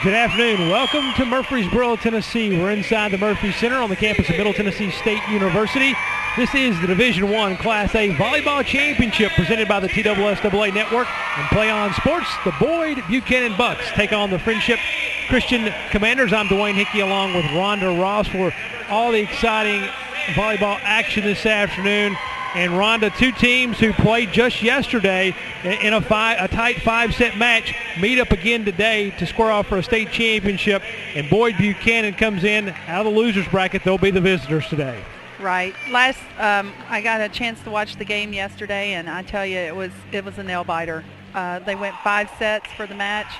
Good afternoon. Welcome to Murfreesboro, Tennessee. We're inside the Murphy Center on the campus of Middle Tennessee State University. This is the Division I Class A Volleyball Championship presented by the TSSAA Network and Play On Sports. The Boyd Buchanan Bucks take on the Friendship Christian Commanders. I'm Dwayne Hickey along with Rhonda Ross for all the exciting volleyball action this afternoon. And Rhonda, two teams who played just yesterday in a tight five-set match meet up again today to square off for a state championship. And Boyd Buchanan comes in out of the loser's bracket. They'll be the visitors today. Right. I got a chance to watch the game yesterday, and I tell you, it was a nail-biter. They went 5 sets for the match.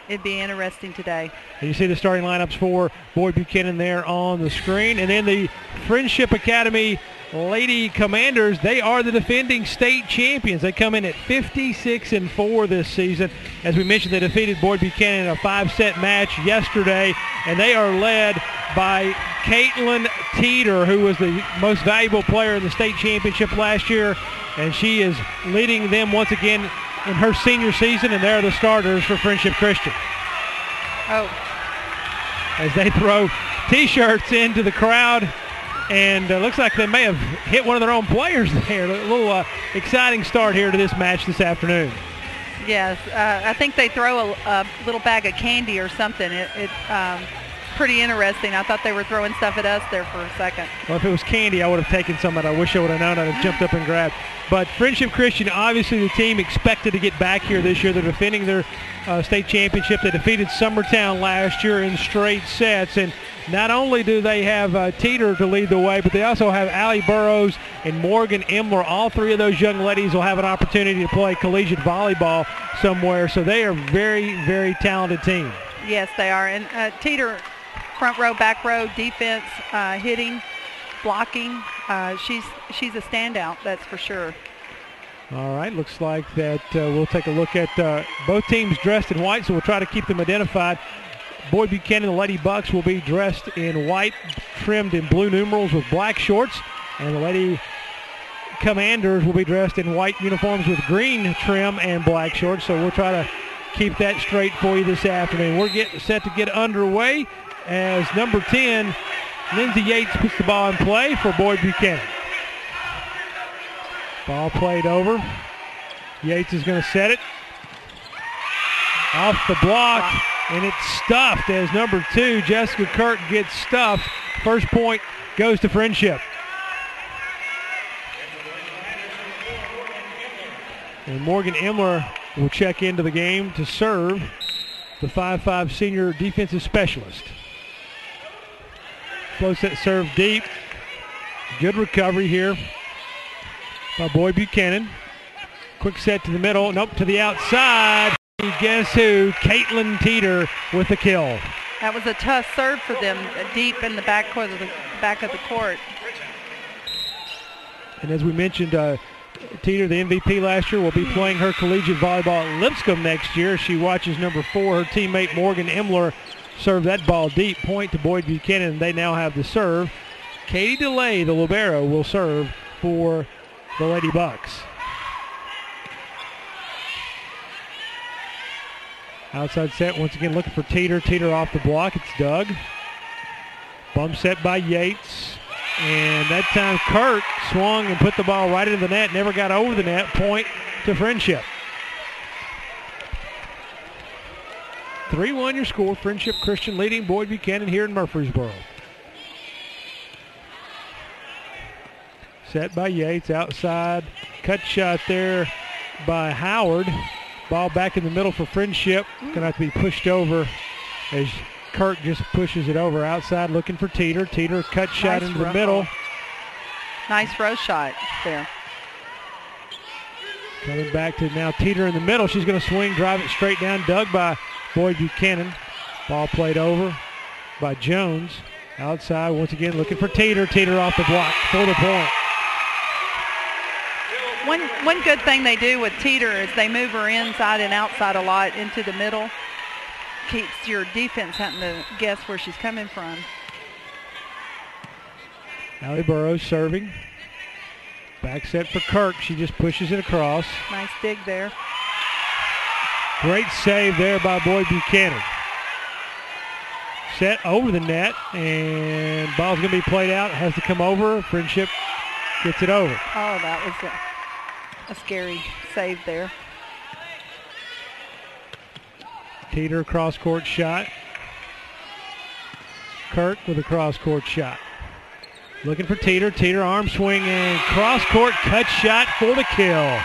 It'd be interesting today. And you see the starting lineups for Boyd Buchanan there on the screen. And then the Friendship Academy Lady Commanders, they are the defending state champions. They come in at 56-4 this season. As we mentioned, they defeated Boyd Buchanan in a 5-set match yesterday, and they are led by Caitlin Teeter, who was the most valuable player in the state championship last year, and she is leading them once again in her senior season, and they're the starters for Friendship Christian. Oh. As they throw T-shirts into the crowd, and looks like they may have hit one of their own players there. A little exciting start here to this match this afternoon. Yes, I think they throw a little bag of candy or something. It's pretty interesting. I thought they were throwing stuff at us there for a second. Well, if it was candy, I would have taken some of it. I wish I would have known. I'd have jumped up and grabbed. But Friendship Christian, obviously the team expected to get back here this year. They're defending their state championship. They defeated Summertown last year in straight sets. And not only do they have Teeter to lead the way, but they also have Allie Burrows and Morgan Emler. All three of those young ladies will have an opportunity to play collegiate volleyball somewhere. So they are a very, very talented team. Yes, they are. And Teeter, front row, back row, defense, hitting, blocking. She's a standout, that's for sure. All right, looks like that we'll take a look at both teams dressed in white, so we'll try to keep them identified. Boyd Buchanan, the Lady Bucks, will be dressed in white, trimmed in blue numerals with black shorts. And the Lady Commanders will be dressed in white uniforms with green trim and black shorts. So we'll try to keep that straight for you this afternoon. We're getting set to get underway as number 10, Lindsay Yates, puts the ball in play for Boyd Buchanan. Ball played over. Yates is going to set it. Off the block, and it's stuffed as number 2, Jessica Kirk, gets stuffed. First point goes to Friendship. And Morgan Emler will check into the game to serve, the 5'5" senior defensive specialist. Floats that serve deep. Good recovery here by Boyd Buchanan. Quick set to the middle, nope, to the outside. Guess who? Caitlin Teeter with the kill. That was a tough serve for them, deep in the back of the court. And as we mentioned, Teeter, the MVP last year, will be playing her collegiate volleyball at Lipscomb next year. She watches number 4, her teammate Morgan Emler, serve that ball deep. Point to Boyd Buchanan. They now have the serve. Katie DeLay, the libero, will serve for the Lady Bucks. Outside set, once again looking for Teeter. Teeter off the block. It's Doug. Bump set by Yates. And that time Kirk swung and put the ball right into the net. Never got over the net. Point to Friendship. 3-1 your score. Friendship Christian leading Boyd Buchanan here in Murfreesboro. Set by Yates. Outside. Cut shot there by Howard. Ball back in the middle for Friendship. Going to have to be pushed over as Kirk just pushes it over. Outside looking for Teeter. Teeter cut shot into the middle. Nice row shot there. Coming back to now Teeter in the middle. She's going to swing, drive it straight down. Dug by Boyd Buchanan. Ball played over by Jones. Outside once again looking for Teeter. Teeter off the block for the point. One good thing they do with Teeter is they move her inside and outside a lot into the middle. Keeps your defense having to guess where she's coming from. Allie Burrows serving. Back set for Kirk. She just pushes it across. Nice dig there. Great save there by Boyd Buchanan. Set over the net, and ball's going to be played out. Has to come over. Friendship gets it over. Oh, that was a scary save there. Teeter cross-court shot. Kirk with a cross-court shot. Looking for Teeter. Teeter arm swing and cross-court cut shot for the kill.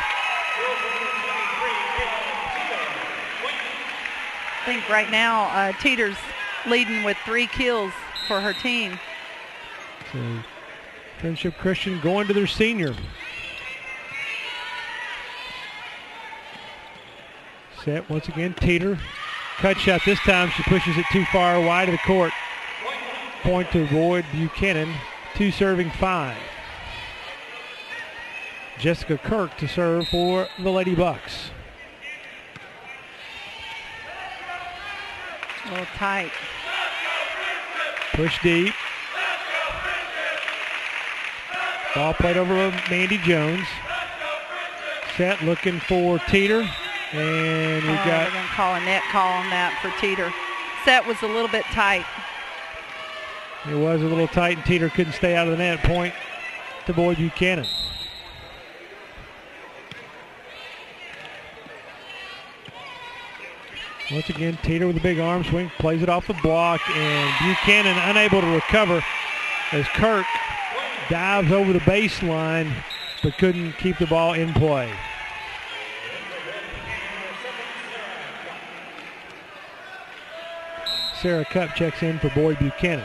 I think right now Teeter's leading with 3 kills for her team. So Friendship Christian going to their senior. Set once again, Teeter. Cut shot this time. She pushes it too far wide of the court. Point to Boyd Buchanan. 2 serving 5. Jessica Kirk to serve for the Lady Bucks. A little tight. Push deep. Ball played over Mandy Jones. Set looking for Teeter. And we got... They're going to call a net call on that for Teeter. Set was a little bit tight. It was a little tight, and Teeter couldn't stay out of the net. Point to Boyd Buchanan. Once again, Teeter with a big arm swing, plays it off the block, and Buchanan unable to recover as Kirk dives over the baseline, but couldn't keep the ball in play. Sarah Cup checks in for Boyd Buchanan.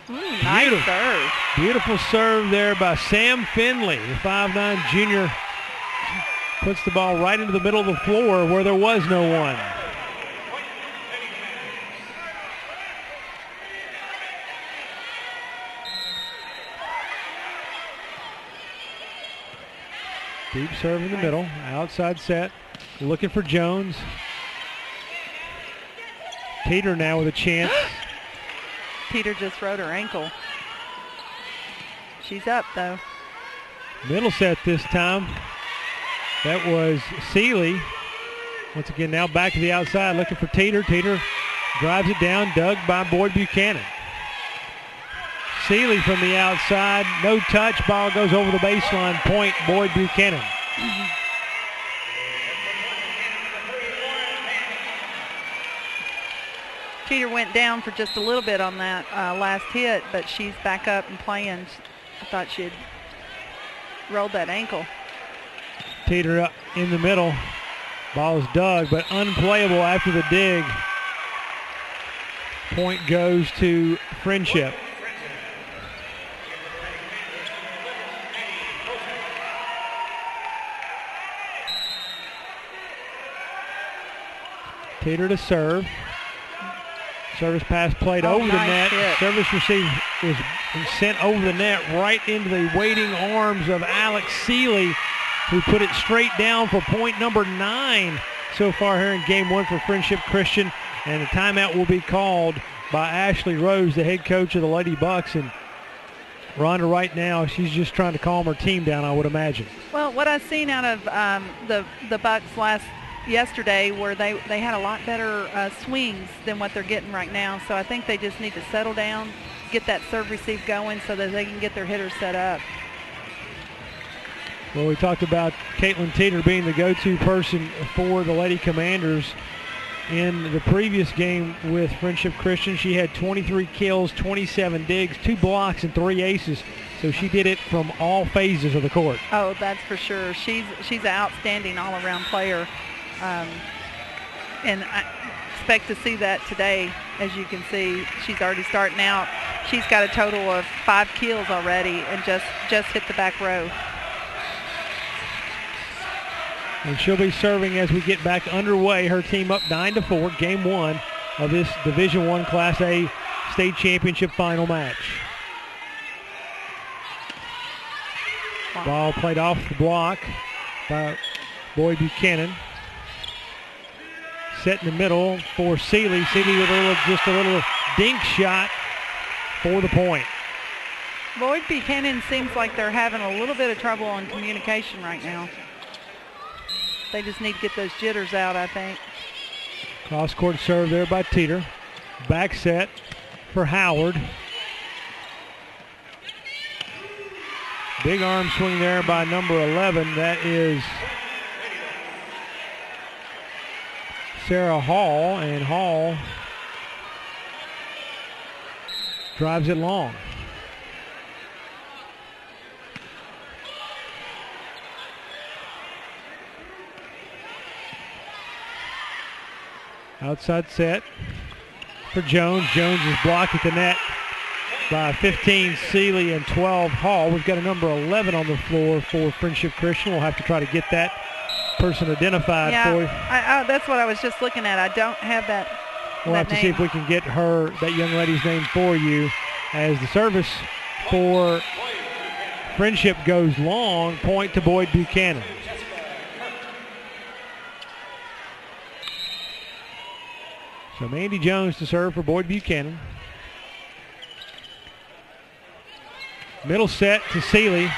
Nice serve. Beautiful serve there by Sam Finley, the 5'9" junior. Puts the ball right into the middle of the floor where there was no one. Deep serve in the middle, outside set, looking for Jones. Teeter now with a chance. Teeter just rode her ankle. She's up, though. Middle set this time. That was Seeley. Once again, now back to the outside, looking for Teeter. Teeter drives it down, dug by Boyd Buchanan. Seeley from the outside, no touch. Ball goes over the baseline. Point, Boyd Buchanan. Teeter went down for just a little bit on that last hit, but she's back up and playing. I thought she had rolled that ankle. Teeter up in the middle. Ball's dug, but unplayable after the dig. Point goes to Friendship. Teeter to serve. Service pass played over the net. Hit. Service receive was sent over the net right into the waiting arms of Alex Seeley, who put it straight down for point number 9 so far here in game 1 for Friendship Christian. And the timeout will be called by Ashley Rose, the head coach of the Lady Bucks. And Rhonda, right now, she's just trying to calm her team down, I would imagine. Well, what I've seen out of the Bucks yesterday where they had a lot better swings than what they're getting right now. So I think they just need to settle down, get that serve receive going so that they can get their hitters set up. Well, we talked about Caitlin Teeter being the go-to person for the Lady Commanders. In the previous game with Friendship Christian, she had 23 kills, 27 digs, 2 blocks, and 3 aces. So she did it from all phases of the court. Oh, that's for sure. She's an outstanding all-around player. And I expect to see that today. As you can see, she's already starting out. She's got a total of 5 kills already and just hit the back row. And she'll be serving as we get back underway. Her team up 9-4, game 1 of this Division I Class A state championship final match. Wow. Ball played off the block by Boyd Buchanan. Set in the middle for Seeley. Seeley with just a little dink shot for the point. Boyd Buchanan seems like they're having a little bit of trouble on communication right now. They just need to get those jitters out, I think. Cross-court serve there by Teeter. Back set for Howard. Big arm swing there by number 11. That is Sarah Hall, and Hall drives it long. Outside set for Jones. Jones is blocked at the net by 15 Seeley and 12 Hall. We've got a number 11 on the floor for Friendship Christian. We'll have to try to get that person identified for you. That's what I was just looking at. I don't have that. We'll have to see if we can get that young lady's name for you. As the service for Friendship goes long, point to Boyd Buchanan. So Mandy Jones to serve for Boyd Buchanan. Middle set to Seeley.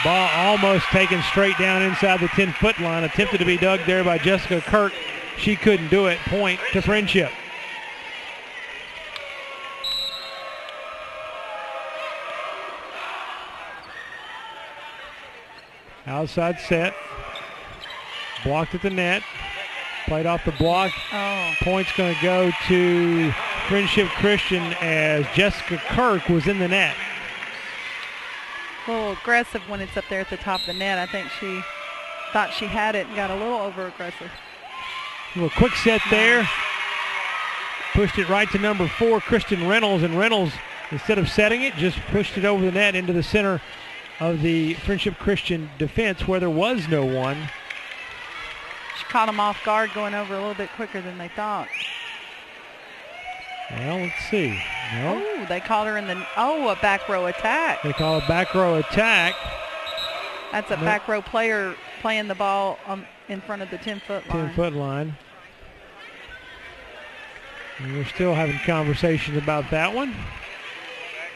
Ball almost taken straight down inside the 10-foot line. Attempted to be dug there by Jessica Kirk. She couldn't do it. Point to Friendship. Outside set. Blocked at the net. Played off the block. Oh. Point's going to go to Friendship Christian as Jessica Kirk was in the net. A little aggressive when it's up there at the top of the net. I think she thought she had it and got a little over-aggressive. A little quick set there. Pushed it right to number 4, Kristen Reynolds. And Reynolds, instead of setting it, just pushed it over the net into the center of the Friendship Christian defense where there was no one. She caught them off guard going over a little bit quicker than they thought. Well, let's see. No. Oh, they called her in a back row attack. They call a back row attack. That's a back row player playing the ball in front of the 10-foot line. 10-foot line. And we're still having conversations about that one.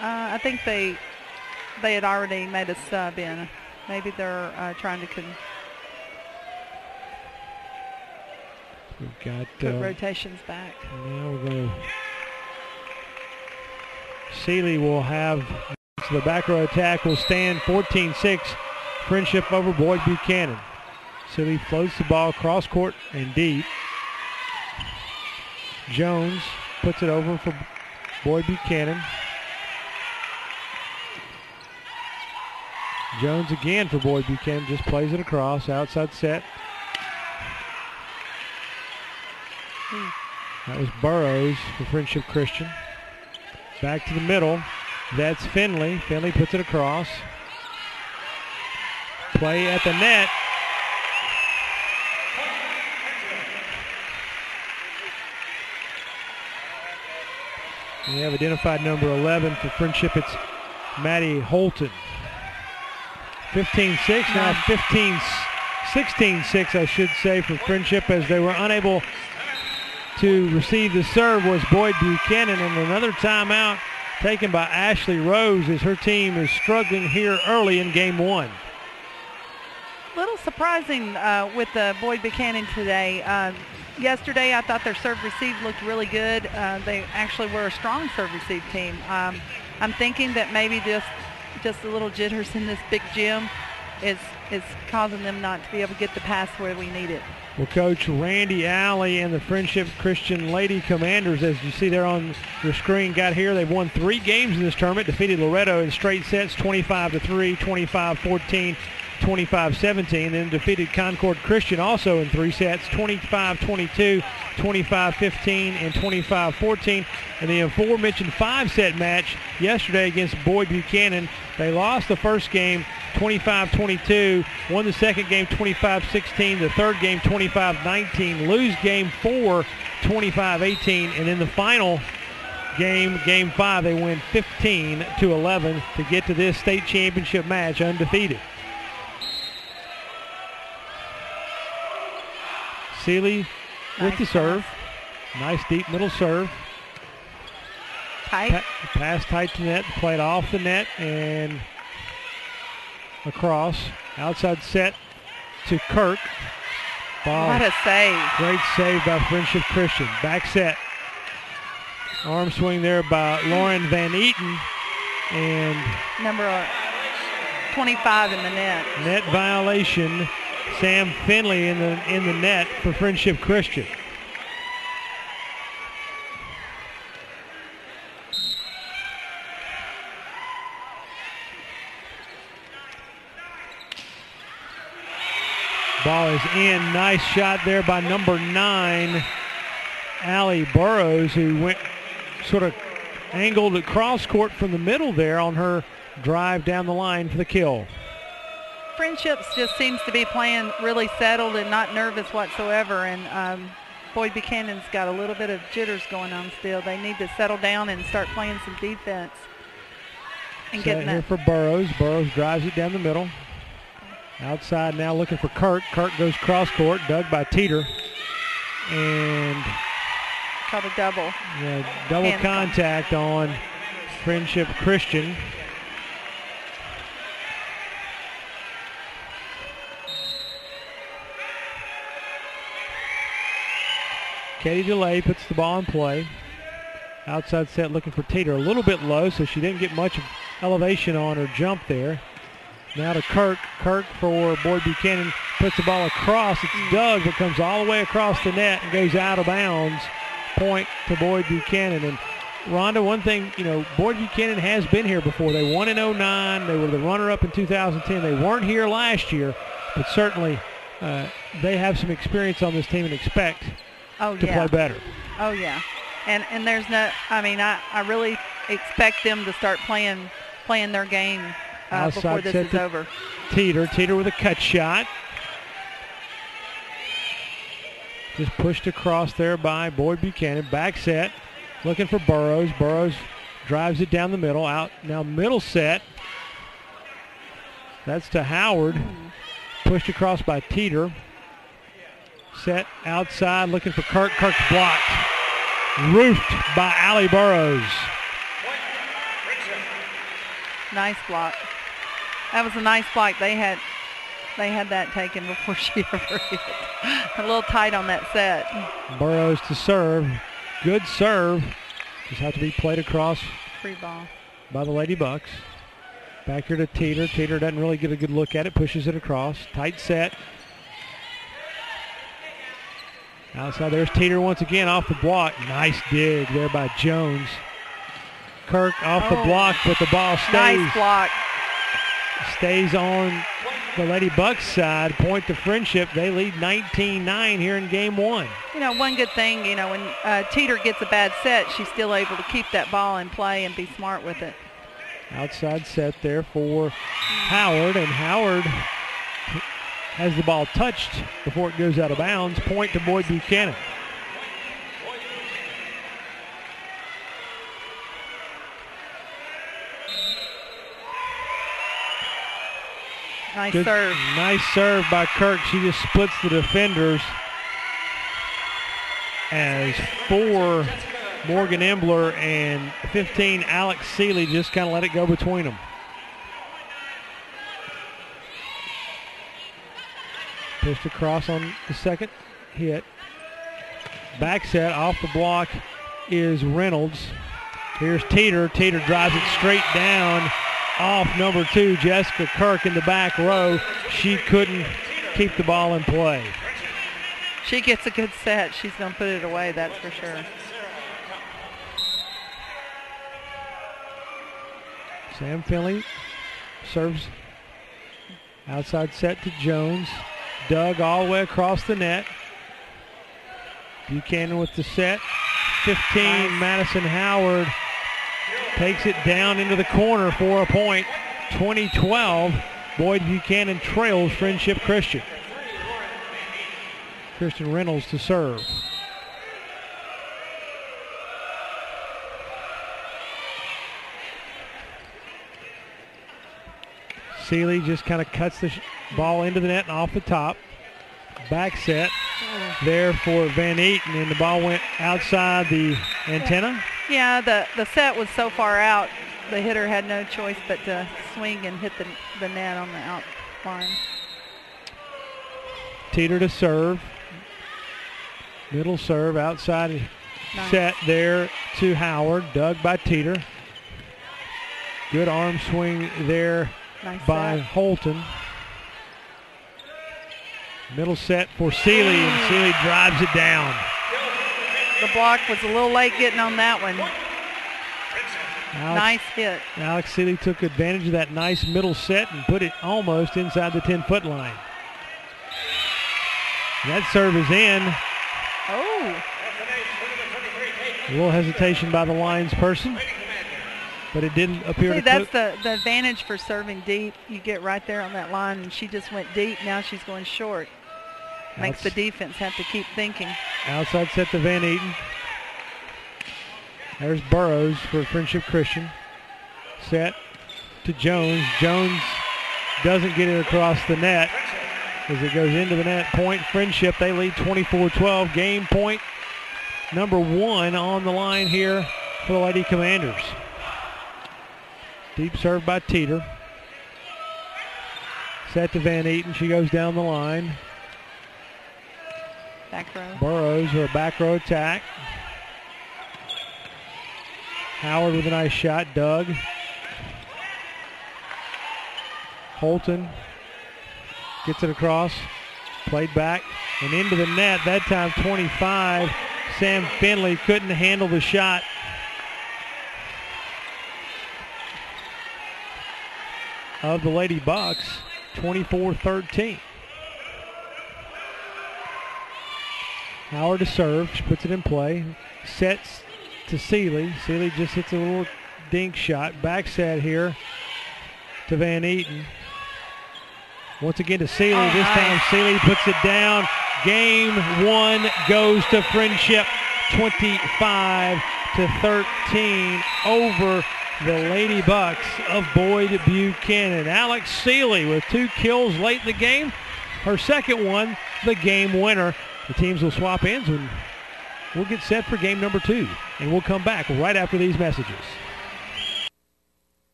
I think they had already made a sub in. Maybe they're trying to We've got put rotations back. Now we're going to. Seeley will have the back row attack will stand 14-6. Friendship over Boyd Buchanan. Seeley floats the ball cross court and deep. Jones puts it over for Boyd Buchanan. Jones again for Boyd Buchanan, just plays it across, outside set. That was Burrows for Friendship Christian. Back to the middle. That's Finley. Finley puts it across. Play at the net. We have identified number 11 for Friendship. It's Maddie Holton. 15-6, now 16-6, I should say, for Friendship, as they were unable to receive the serve was Boyd Buchanan, and another timeout taken by Ashley Rose as her team is struggling here early in game one. Little surprising with Boyd Buchanan today. Yesterday I thought their serve receive looked really good. They actually were a strong serve receive team. I'm thinking that maybe just a little jitters in this big gym is causing them not to be able to get the pass where we need it. Well, Coach Randy Alley and the Friendship Christian Lady Commanders, as you see there on your screen, got here. They've won 3 games in this tournament, defeated Loretto in straight sets, 25-3, 25-14, 25-17, then defeated Concord Christian also in 3 sets, 25-22, 25-15, and 25-14. And the aforementioned 5-set match yesterday against Boyd Buchanan, they lost the first game 25-22, won the second game 25-16, the third game 25-19, lose game 4 25-18, and in the final game, game 5, they win 15-11 to get to this state championship match undefeated. Seeley with the serve. Nice deep middle serve. Tight. Pass tight to net, played off the net and across. Outside set to Kirk. Ball. What a save. Great save by Friendship Christian. Back set. Arm swing there by Lauren Van Eaton. And number 25 in the net. Net violation. Sam Finley in the net for Friendship Christian. Ball is in. Nice shot there by number 9, Allie Burrows, who went sort of angled across court from the middle there on her drive down the line for the kill. Friendships just seems to be playing really settled and not nervous whatsoever, and Boyd Buchanan's got a little bit of jitters going on still. They need to settle down and start playing some defense and getting here that. For Burrows. Burrows drives it down the middle. Outside now looking for Kirk. Kirk goes cross court, dug by Teeter. And called a double. Yeah, double contact on Friendship Christian. Katie DeLay puts the ball in play. Outside set looking for Teeter. A little bit low, so she didn't get much of elevation on her jump there. Now to Kirk. Kirk for Boyd Buchanan puts the ball across. It's dug, but comes all the way across the net and goes out of bounds. Point to Boyd Buchanan. And Rhonda, one thing, Boyd Buchanan has been here before. They won in 09. They were the runner-up in 2010. They weren't here last year, but certainly they have some experience on this team and expect to play better. Oh, yeah. And there's no, I really expect them to start playing their game before this is over. Teeter with a cut shot. Just pushed across there by Boyd Buchanan. Back set, looking for Burrows. Burrows drives it down the middle. Out now middle set. That's to Howard. Pushed across by Teeter. Set outside, looking for Kirk. Kirk's blocked. roofed by Allie Burrows. Nice block. That was a nice block. They had that taken before she ever hit. A little tight on that set. Burrows to serve. Good serve. Just have to be played across. Free ball. By the Lady Bucks. Back here to Teeter. Teeter doesn't really get a good look at it. Pushes it across. Tight set. Outside, there's Teeter once again off the block. Nice dig there by Jones. Kirk off the block, but the ball stays. Nice block. Stays on the Lady Bucks side. Point to Friendship. They lead 19-9 here in game one. You know, one good thing, you know, when Teeter gets a bad set, she's still able to keep that ball in play and be smart with it. Outside set there for Howard, and Howard has the ball touched before it goes out of bounds. Point to Boyd Buchanan. Nice serve. Nice serve by Kirk. She just splits the defenders. As 4 Morgan Embler and 15 Alex Seeley just kind of let it go between them. Pushed across on the second hit. Back set off the block is Reynolds. Here's Teeter. Teeter drives it straight down off number 2, Jessica Kirk in the back row. She couldn't keep the ball in play. She gets a good set. She's going to put it away, that's for sure. Sam Finley serves outside set to Jones. Dug all the way across the net. Buchanan with the set. 15, nice. Madison Howard takes it down into the corner for a point. 20-12. Boyd Buchanan trails Friendship Christian. Christian Reynolds to serve. Seeley just kind of cuts the ball into the net and off the top. Back set there for Van Eaton, and the ball went outside the antenna. Yeah, the set was so far out, the hitter had no choice but to swing and hit the net on the out line. Teeter to serve. Middle serve outside. Nice. Set there to Howard. Dug by Teeter. Good arm swing there. Nice by set. Holton. Middle set for Seeley, and Seeley drives it down. The block was a little late getting on that one. Nice hit. Alex Seeley took advantage of that nice middle set and put it almost inside the 10-foot line. That serve is in. Oh. A little hesitation by the lines person, but it didn't appear to. That's the advantage for serving deep. You get right there on that line, and she just went deep. Now she's going short. Makes the defense have to keep thinking. Outside set to Van Eaton. There's Burrows for Friendship Christian. Set to Jones. Jones doesn't get it across the net as it goes into the net. Point Friendship. They lead 24-12. Game point number 1 on the line here for the Lady Commanders. Deep serve by Teeter. Set to Van Eaton. She goes down the line. Back row. Burrows for a back row attack. Howard with a nice shot. Dug. Holton gets it across. Played back and into the net. That time 25. Sam Finley couldn't handle the shot. Of the Lady Bucks. 24-13. Howard to serve. She puts it in play. Sets to Seeley. Seeley just hits a little dink shot. Back set here to Van Eaton. Once again to Seeley. This time Seeley puts it down. Game 1 goes to Friendship. 25-13 over the Lady Bucks of Boyd Buchanan. Alex Seeley with 2 kills late in the game. Her second one, the game winner. The teams will swap ends when we'll get set for game number 2. And we'll come back right after these messages.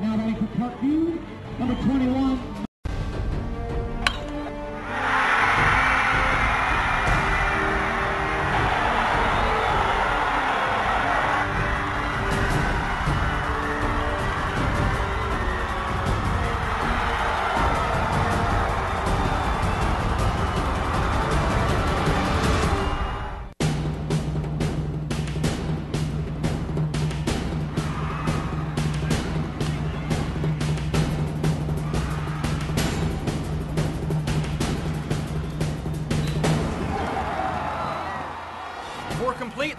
Now ready for Parkview, number 21.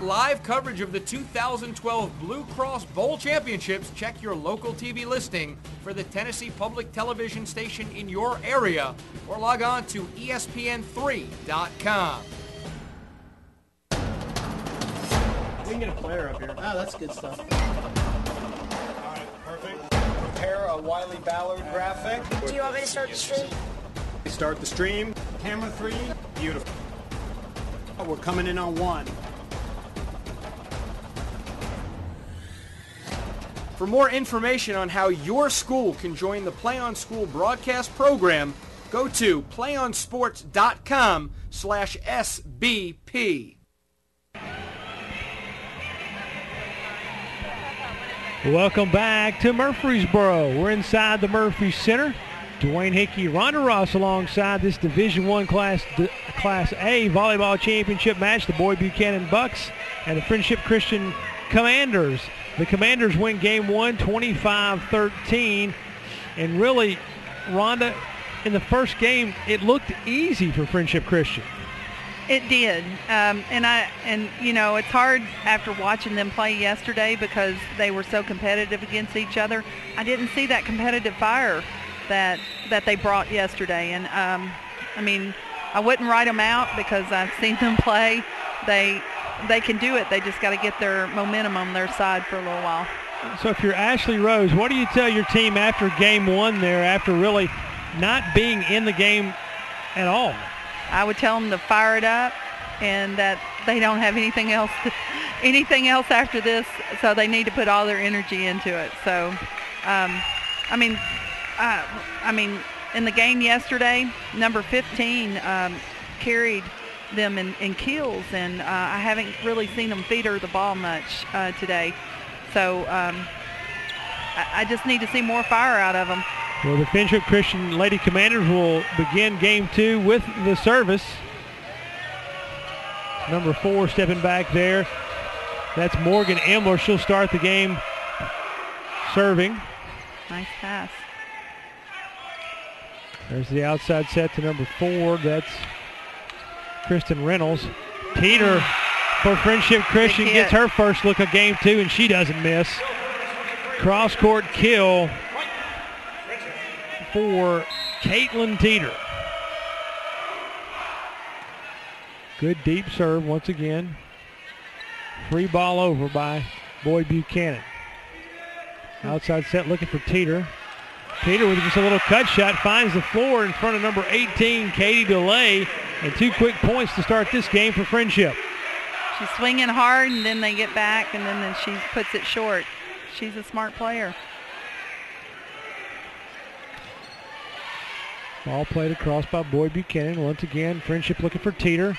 Live coverage of the 2012 Blue Cross Bowl Championships, check your local TV listing for the Tennessee Public Television station in your area or log on to ESPN3.com. We can get a player up here. Oh, that's good stuff. All right, perfect. Prepare a Wiley Ballard graphic. Do you want me to start the stream? Start the stream. Camera 3. Beautiful. We're coming in on 1. For more information on how your school can join the Play On School broadcast program, go to playonsports.com/SBP. Welcome back to Murfreesboro. We're inside the Murphy Center. Dwayne Hickey, Rhonda Ross alongside this Division I Class A volleyball championship match. The Boy Buchanan Bucks and the Friendship Christian Commanders. The Commanders win game 1, 25-13. And really, Rhonda, in the first game, it looked easy for Friendship Christian. It did. And you know, it's hard after watching them play yesterday because they were so competitive against each other. I didn't see that competitive fire that they brought yesterday. And, I mean, I wouldn't write them out because I've seen them play. They can do it. They just got to get their momentum on their side for a little while. So if you're Ashley Rose, what do you tell your team after game 1 there, after really not being in the game at all? I would tell them to fire it up and that they don't have anything else after this, so they need to put all their energy into it. So, I mean, in the game yesterday, number 15 carried them in kills, and I haven't really seen them feed her the ball much today. So I just need to see more fire out of them. Well, the Friendship Christian Lady Commanders will begin game 2 with the service. Number 4 stepping back there. That's Morgan Emler. She'll start the game serving. Nice pass. There's the outside set to number 4. That's Kristen Reynolds. Teeter for Friendship Christian gets her first look of game 2, and she doesn't miss. Cross-court kill for Caitlin Teeter. Good deep serve once again. Free ball over by Boy Buchanan. Outside set looking for Teeter. Teeter with just a little cut shot finds the floor in front of number 18, Katie DeLay, and 2 quick points to start this game for Friendship. She's swinging hard, and then they get back, and then she puts it short. She's a smart player. Ball played across by Boy Buchanan. Once again, Friendship looking for Teeter.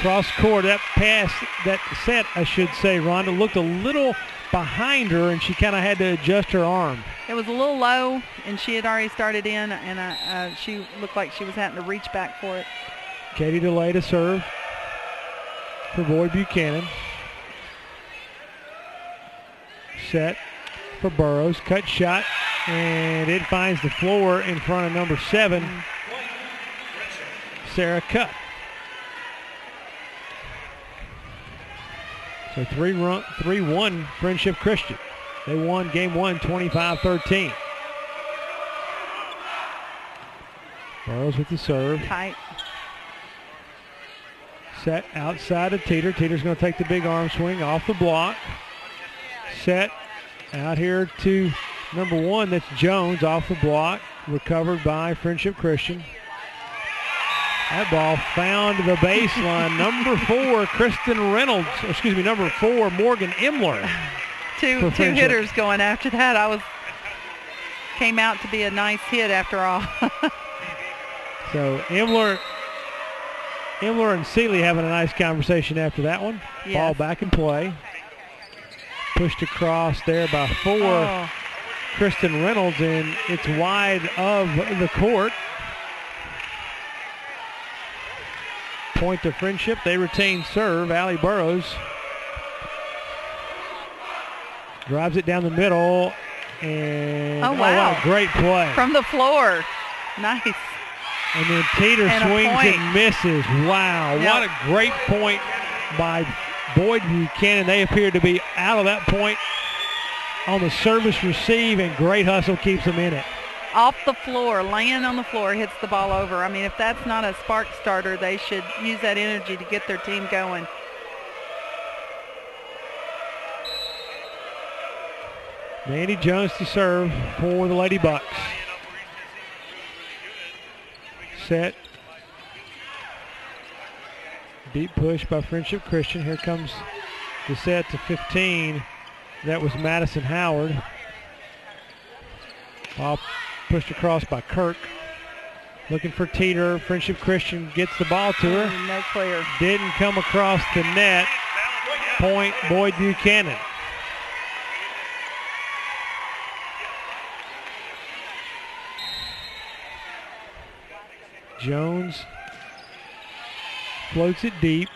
Cross court, that pass, that set, I should say, Rhonda, looked a little behind her, and she kind of had to adjust her arm. It was a little low, and she had already started in, and she looked like she was having to reach back for it. Katie DeLay to serve for Boy Buchanan. Set for Burrows. Cut shot, and it finds the floor in front of number 7, Sarah Cutt. So 3-1 Friendship Christian. They won game 1, 25-13. Burrows with the serve. Tight. Set outside of Teeter. Teeter's going to take the big arm swing off the block. Set Out here to number 1, that's Jones off the block, recovered by Friendship Christian. That ball found the baseline. Number 4, Kristen Reynolds, number 4, Morgan Imler. Two hitters going after that. Came out to be a nice hit after all. So Imler and Seeley having a nice conversation after that one. Yes. Ball back in play. Pushed across there by 4, Kristen Reynolds, and it's wide of the court. Point to Friendship. They retain serve. Allie Burrows drives it down the middle, and wow. What a great play. From the floor. Nice. And then Teeter swings and misses. Wow, What a great point by Boyd Buchanan. They appear to be out of that point on the service receive, and great hustle keeps them in it. Off the floor, laying on the floor, hits the ball over. I mean, if that's not a spark starter, they should use that energy to get their team going. Mandy Jones to serve for the Lady Bucks. Set. Deep push by Friendship Christian. Here comes the set to 15. That was Madison Howard. Ball pushed across by Kirk. Looking for Teeter. Friendship Christian gets the ball to her. No clear. Didn't come across the net. Point Boyd Buchanan. Jones floats it deep.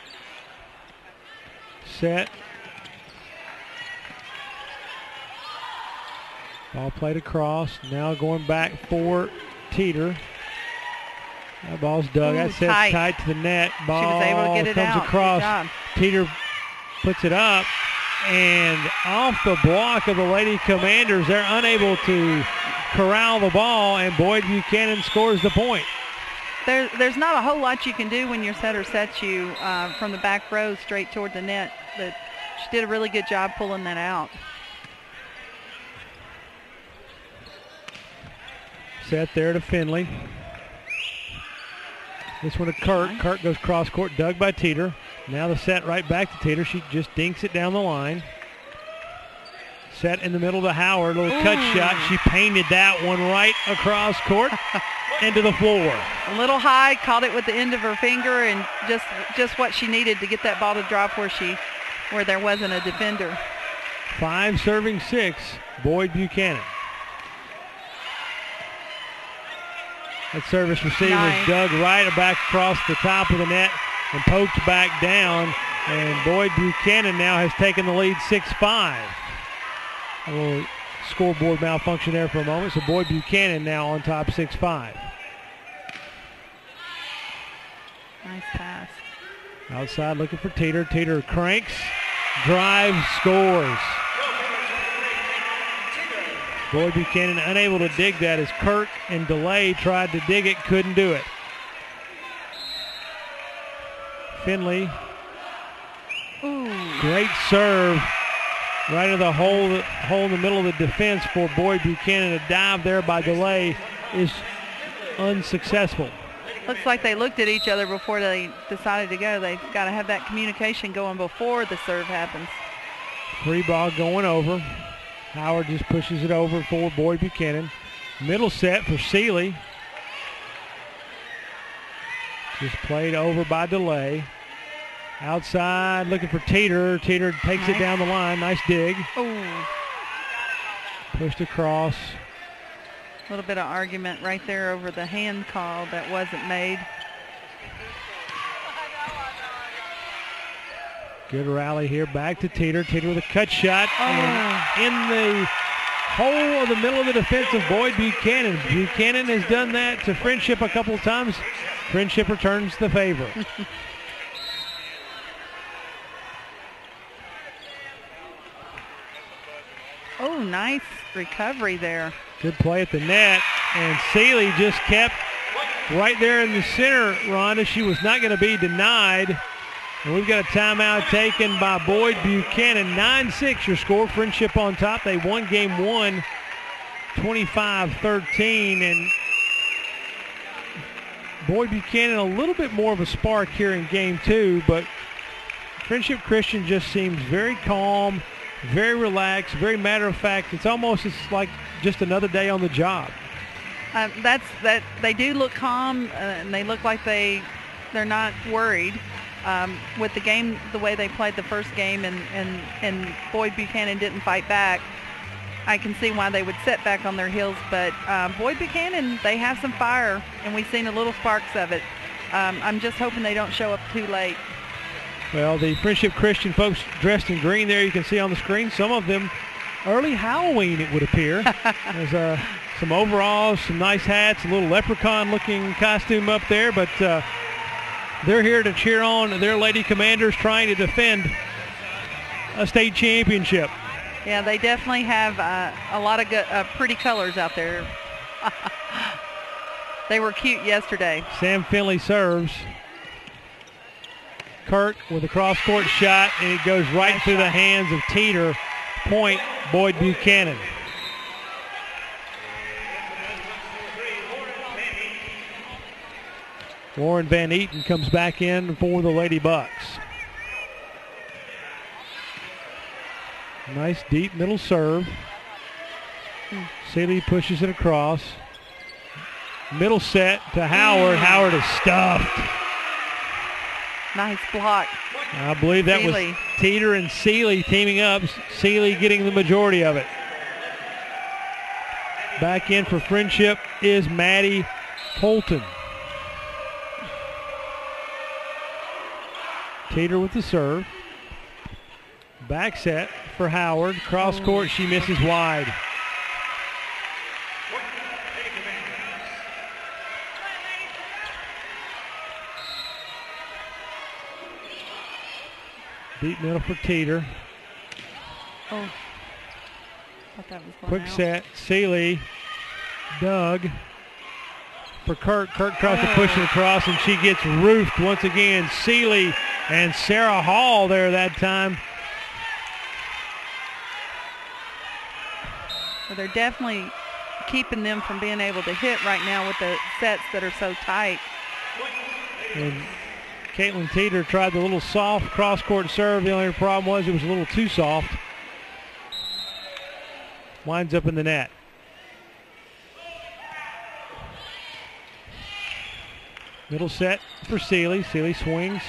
Set. Ball played across. Now going back for Teeter. That ball's dug. That set's tight to the net. Ball she was able to get it comes out. across. Teeter puts it up. And off the block of the Lady Commanders, they're unable to corral the ball, and Boyd Buchanan scores the point. There's not a whole lot you can do when your setter sets you from the back row straight toward the net, but she did a really good job pulling that out. Set there to Finley. This one to Kirk. Kirk goes cross court, dug by Teeter. Now the set right back to Teeter. She just dinks it down the line. Set in the middle to Howard. Little cut shot. She painted that one right across court into the floor. A little high, caught it with the end of her finger, and just what she needed to get that ball to drop where there wasn't a defender. 5 serving 6, Boyd Buchanan. That service receiver was dug right back across the top of the net and poked back down, and Boyd Buchanan now has taken the lead 6-5. A little scoreboard malfunction there for a moment, so Boyd Buchanan now on top 6-5. Nice pass. Outside looking for Teeter. Teeter cranks, drives, scores. Boyd Buchanan unable to dig that as Kirk and DeLay tried to dig it, couldn't do it. Finley. Great serve. Right in the hole in the middle of the defense for Boyd Buchanan. A dive there by DeLay is unsuccessful. Looks like they looked at each other before they decided to go. They've got to have that communication going before the serve happens. Free ball going over. Howard just pushes it over for Boyd Buchanan. Middle set for Seeley. Just played over by DeLay. Outside looking for Teeter. Teeter takes it down the line. Nice dig. Pushed across. A little bit of argument right there over the hand call that wasn't made. Good rally here. Back to Teeter. Teeter with a cut shot. And in the hole of the middle of the defense of Boyd Buchanan. Buchanan has done that to Friendship a couple of times. Friendship returns the favor. Nice recovery there. Good play at the net. And Seeley just kept right there in the center, Rhonda. She was not going to be denied. And we've got a timeout taken by Boyd Buchanan. 9-6 your score. Friendship on top. They won game one, 25-13. And Boyd Buchanan a little bit more of a spark here in game two, but Friendship Christian just seems very calm, very relaxed, very matter of fact. It's almost like just another day on the job. They do look calm, and they look like they're not worried. With the game, the way they played the first game, and Boyd Buchanan didn't fight back, I can see why they would set back on their heels. But Boyd Buchanan, they have some fire, and we've seen a little sparks of it. I'm just hoping they don't show up too late. Well, the Friendship Christian folks dressed in green there, you can see on the screen, some of them early Halloween, it would appear. There's some overalls, some nice hats, a little leprechaun-looking costume up there, but they're here to cheer on their Lady Commanders trying to defend a state championship. Yeah, they definitely have a lot of good, pretty colors out there. They were cute yesterday. Sam Finley serves. Kirk with a cross-court shot, and it goes right through the hands of Teeter. Point, Boyd Buchanan. Lauren Van Eaton comes back in for the Lady Bucks. Nice deep middle serve. Seeley pushes it across. Middle set to Howard. Howard is stuffed. Nice block. I believe that was Teeter and Seeley teaming up. Seeley getting the majority of it. Back in for Friendship is Maddie Holton. Teeter with the serve. Back set for Howard. Cross court, she misses wide. Deep middle for Teeter. Oh, thought that was going Quick out. set. Seeley. Doug. For Kirk. Kirk tries to push it across, and she gets roofed once again. Seeley and Sarah Hall there that time. Well, they're definitely keeping them from being able to hit right now with the sets that are so tight. And Caitlin Teeter tried the little soft cross-court serve. The only problem was it was a little too soft. Winds up in the net. Middle set for Seeley. Seeley swings.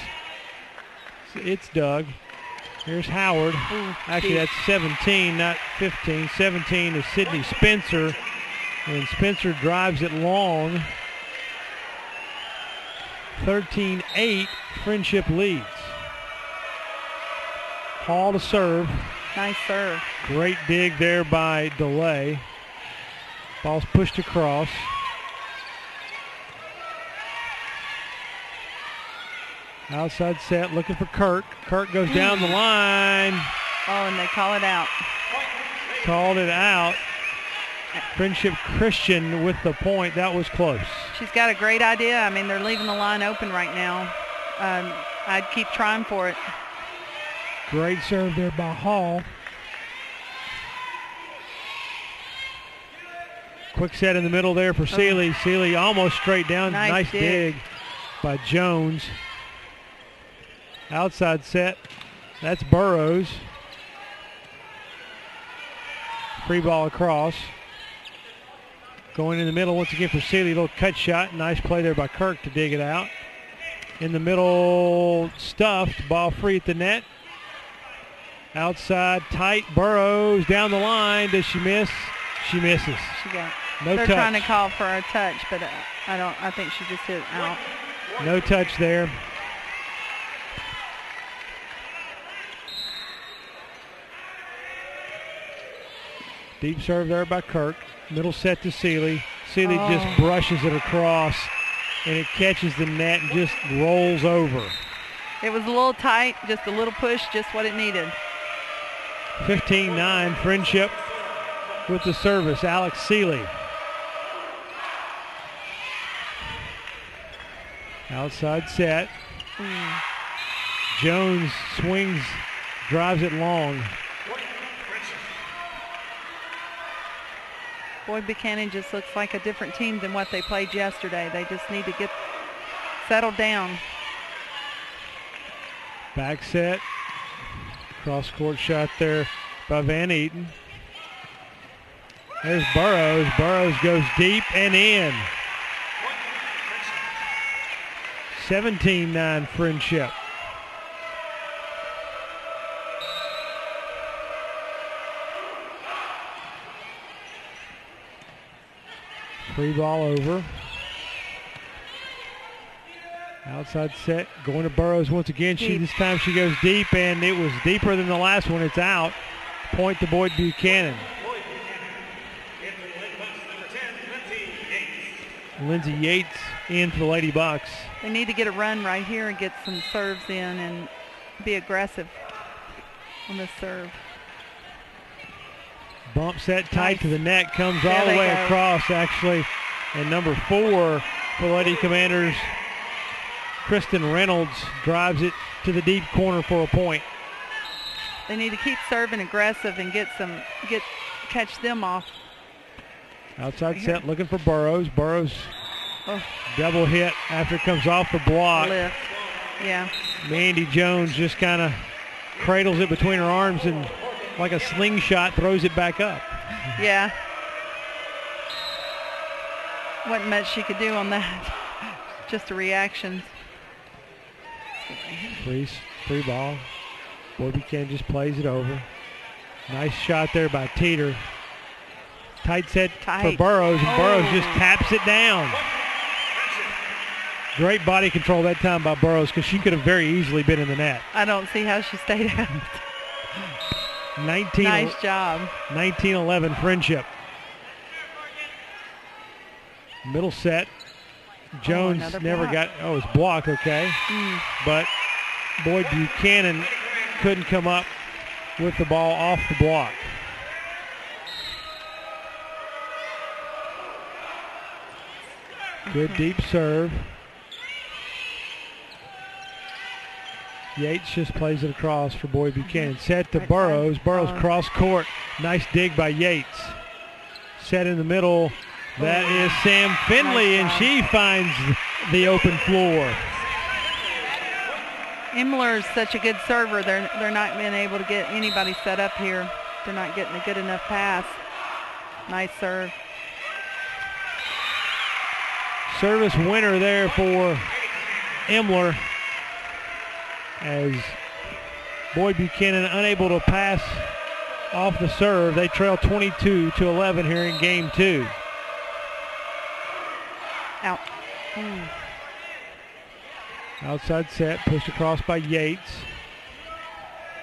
It's Doug. Here's Howard. Actually, that's 17, not 15. 17 is Sydney Spencer. And Spencer drives it long. 13-8, Friendship leads. Hall to serve. Nice serve. Great dig there by DeLay. Ball's pushed across. Outside set, looking for Kirk. Kirk goes down the line. Oh, and they call it out. Called it out. Friendship Christian with the point. That was close. She's got a great idea. I mean, they're leaving the line open right now. I'd keep trying for it. Great serve there by Hall. Quick set in the middle there for Seeley. Seeley almost straight down. Nice dig by Jones. Outside set. That's Burrows. Free ball across. Going in the middle once again for Seeley. Little cut shot. Nice play there by Kirk to dig it out. In the middle, stuffed. Ball free at the net. Outside, tight. Burrows down the line. Does she miss? She misses. She got. No They're touch. trying to call for a touch, but I think she just hit out. No touch there. Deep serve there by Kirk. Middle set to Seeley. Seeley just brushes it across, and it catches the net and just rolls over. It was a little tight, just a little push, just what it needed. 15-9, Friendship with the service. Alex Seeley. Outside set. Jones swings, drives it long. Boyd Buchanan just looks like a different team than what they played yesterday. They just need to get settled down. Back set. Cross-court shot there by Van Eaton. There's Burrows. Burrows goes deep and in. 17-9 Friendship. Free ball over. Outside set, going to Burrows once again. This time she goes deep, and it was deeper than the last one. It's out. Point to Boyd Buchanan. Lindsay Yates in for the Lady Bucks. They need to get a run right here and get some serves in and be aggressive on this serve. Bump set tight to the net, comes all the way across actually. And number 4 for Lady Commanders, Kristen Reynolds, drives it to the deep corner for a point. They need to keep serving aggressive and catch them off. Outside set looking for Burrows. Burrows double hit after it comes off the block. Lift. Yeah. Mandy Jones just kind of cradles it between her arms and like a slingshot throws it back up. Yeah. Wasn't much she could do on that. Just a reaction. Free ball. Boyd Buchanan just plays it over. Nice shot there by Teeter. Tight set for Burrows, and Burrows just taps it down. Great body control that time by Burrows because she could have very easily been in the net. I don't see how she stayed out. 19, nice job. 19-11 Friendship. Middle set. Jones never got, it's blocked, okay. But Boyd Buchanan couldn't come up with the ball off the block. Good deep serve. Yates just plays it across for Boyd Buchanan. Set to Burrows. Burrows cross court. Nice dig by Yates. Set in the middle. That is Sam Finley, and she finds the open floor. Imler is such a good server. They're not being able to get anybody set up here. They're not getting a good enough pass. Nice serve. Service winner there for Imler as Boyd Buchanan unable to pass off the serve. They trail 22-11 here in game 2. Out. Outside set, pushed across by Yates.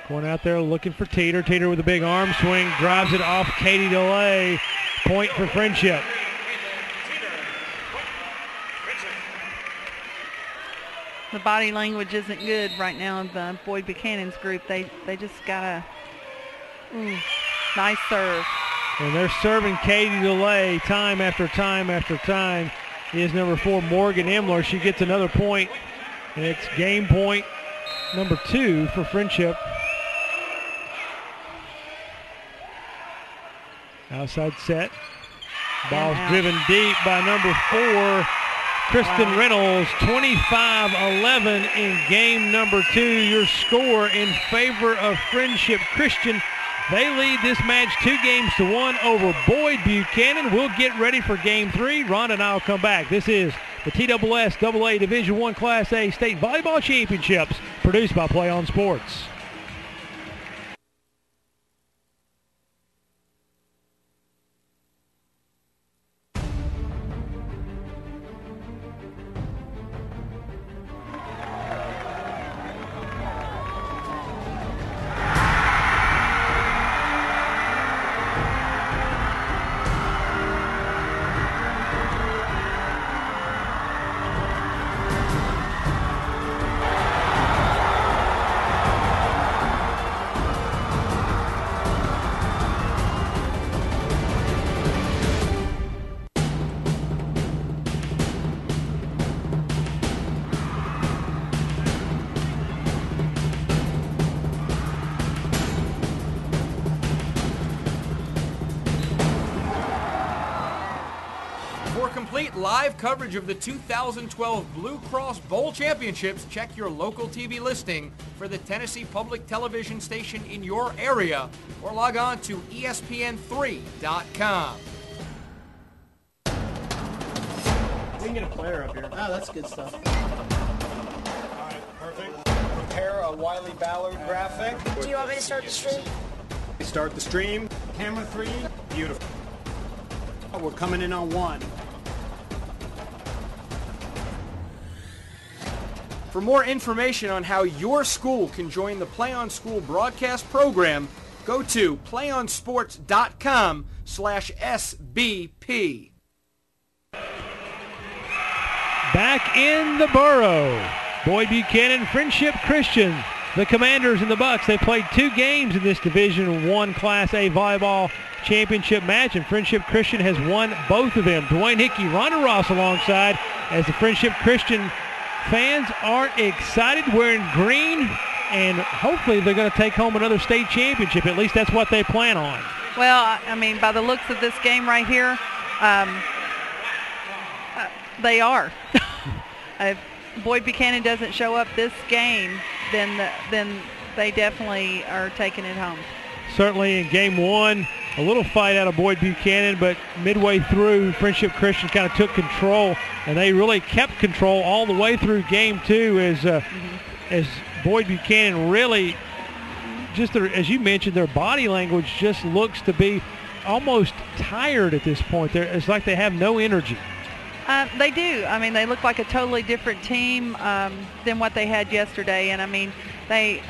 Going out there looking for Teeter. Teeter with a big arm swing, drives it off Katie DeLay. Point for Friendship. The body language isn't good right now in the Boyd Buchanan's group. They just got nice serve. And they're serving Katie DeLay time after time after time. Is number 4 Morgan Imler. She gets another point, and it's game point number 2 for Friendship. Outside set. Ball's driven deep by number 4, Kristen Reynolds. 25-11 in game number 2. Your score in favor of Friendship Christian. They lead this match 2-1 over Boyd Buchanan. We'll get ready for game 3. Ron and I will come back. This is the TSSAA Division I Class A State Volleyball Championships produced by Play On Sports. live coverage of the 2012 Blue Cross Bowl Championships, check your local TV listing for the Tennessee Public Television station in your area or log on to ESPN3.com. We can get a player up here. Oh, that's good stuff. All right, perfect. Prepare a Wiley Ballard graphic. Do you want me to start the stream? Start the stream. Camera 3. Beautiful. We're coming in on 1. For more information on how your school can join the Play On School broadcast program, go to playonsports.com/SBP. Back in the borough, Boyd Buchanan, Friendship Christian, the Commanders and the Bucks. They played 2 games in this Division I Class A volleyball championship match, and Friendship Christian has won both of them. Dwayne Hickey, Rhonda Ross alongside, as the Friendship Christian fans are excited, wearing green, and hopefully they're going to take home another state championship. At least that's what they plan on. Well, I mean, by the looks of this game right here, they are. If Boyd Buchanan doesn't show up this game, then they definitely are taking it home. Certainly in game 1, a little fight out of Boyd Buchanan, but midway through, Friendship Christian kind of took control, and they really kept control all the way through game 2 as Boyd Buchanan really, just as you mentioned, their body language just looks to be almost tired at this point. It's like they have no energy. They do. I mean, they look like a totally different team than what they had yesterday. And I mean, they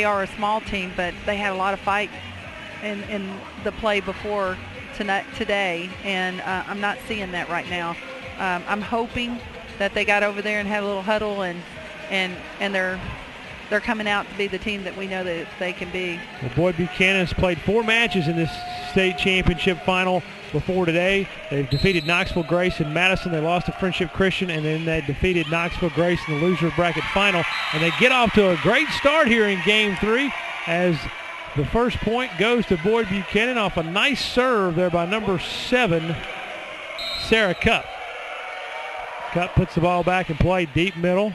are a small team, but they had a lot of fight in the play before today, and I'm not seeing that right now. I'm hoping that they got over there and had a little huddle, and they're coming out to be the team that we know that they can be. Well, Boyd Buchanan has played 4 matches in this state championship final before today. They've defeated Knoxville Grace and Madison. They lost to Friendship Christian, and then they defeated Knoxville Grace in the loser bracket final. And they get off to a great start here in game 3 as the first point goes to Boyd Buchanan off a nice serve there by number 7, Sarah Cupp. Cupp puts the ball back in play, deep middle.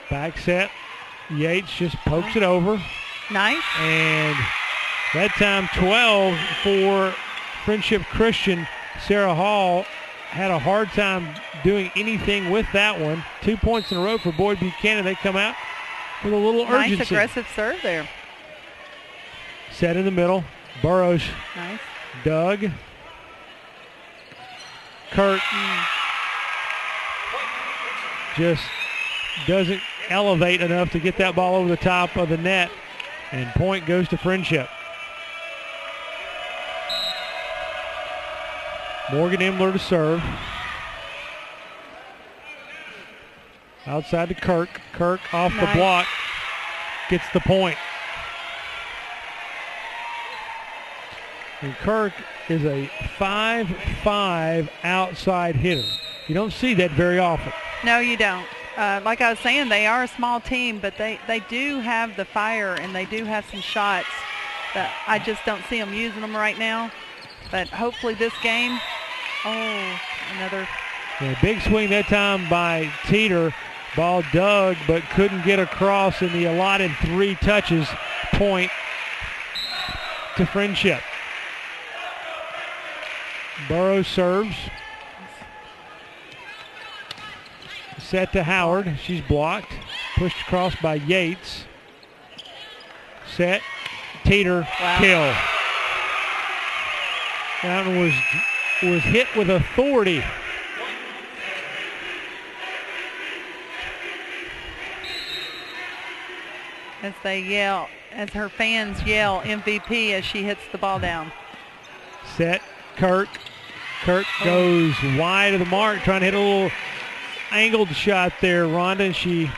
Back set. Yates just pokes it over. Nice. And that time 12 for Friendship Christian. Sarah Hall had a hard time doing anything with that one. 2 points in a row for Boyd Buchanan. They come out with a little urgency. Nice aggressive serve there. Set in the middle. Burrows. Nice. Doug. Kurt just doesn't elevate enough to get that ball over the top of the net, and point goes to Friendship. Morgan Imler to serve. Outside to Kirk. Kirk off the block. Gets the point. And Kirk is a 5'5" outside hitter. You don't see that very often. No, you don't. Like I was saying, they are a small team, but they do have the fire, and they do have some shots that I just don't see them using them right now. But hopefully this game, another. Yeah, big swing that time by Teeter. Ball dug, but couldn't get across in the allotted 3 touches. Point to Friendship. Burrows serves. Set to Howard. She's blocked. Pushed across by Yates. Set. Teeter. Wow. Kill. That one was hit with authority. As they yell, as her fans yell MVP as she hits the ball down. Set. Kirk. Kirk goes wide of the mark, trying to hit a little angled shot there, Rhonda, and she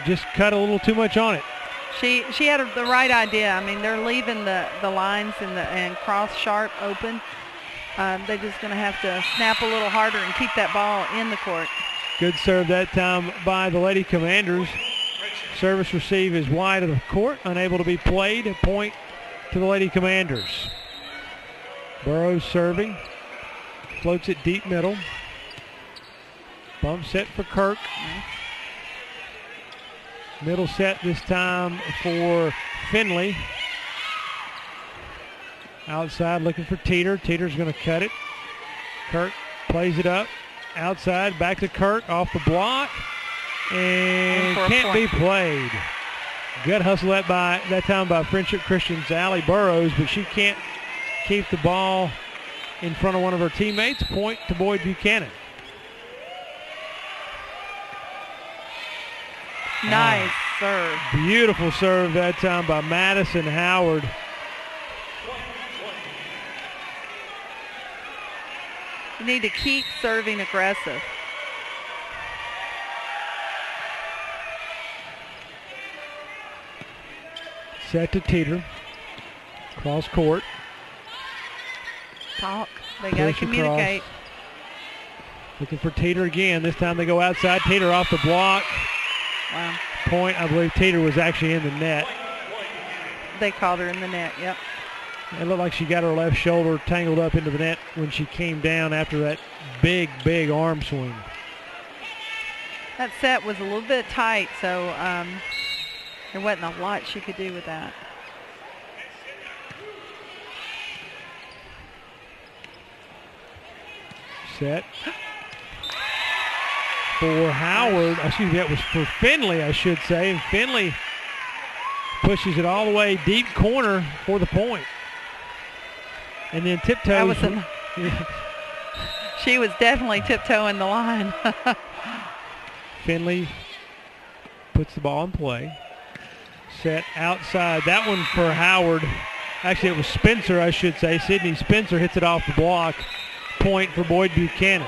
just cut a little too much on it. She had the right idea. I mean, they're leaving the lines and cross sharp open. They're just going to have to snap a little harder and keep that ball in the court. Good serve that time by the Lady Commanders. Service receive is wide of the court, unable to be played. A point to the Lady Commanders. Burrows serving. Floats it deep middle. Bump set for Kirk. Middle set this time for Finley. Outside looking for Teeter. Teeter's going to cut it. Kirk plays it up. Outside, back to Kirk, off the block. And can't be played. Good hustle that time by Friendship Christian's Allie Burrows, but she can't keep the ball in front of one of her teammates. Point to Boyd Buchanan. Nice serve. Beautiful serve that time by Madison Howard. You need to keep serving aggressive. Set to Teeter. Cross court. Talk. They got to communicate. Across. Looking for Teeter again. This time they go outside. Teeter off the block. Wow. Point. I believe Teeter was actually in the net. They called her in the net, yep. It looked like she got her left shoulder tangled up into the net when she came down after that big, big arm swing. That set was a little bit tight, so there wasn't a lot she could do with that. Set for Howard. Excuse me, that was for Finley, I should say. And Finley pushes it all the way deep corner for the point. And then tiptoes. She was definitely tiptoeing the line. Finley puts the ball in play. Set outside. That one for Howard. Actually, it was Spencer, I should say. Sydney Spencer hits it off the block. Point for Boyd Buchanan.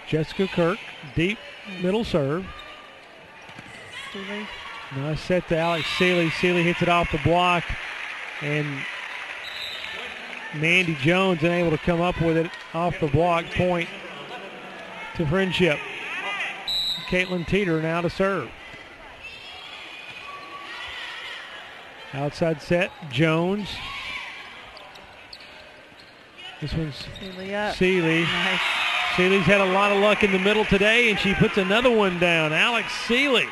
Jessica Kirk, deep middle serve. Seeley. Nice set to Alex Seeley. Seeley hits it off the block, and Mandy Jones unable to come up with it off the block. Point to Friendship. Caitlin Teeter now to serve. Outside set, Jones. This one's Seeley up. Seeley. Nice. Seeley's had a lot of luck in the middle today, and she puts another one down. Alex Seeley.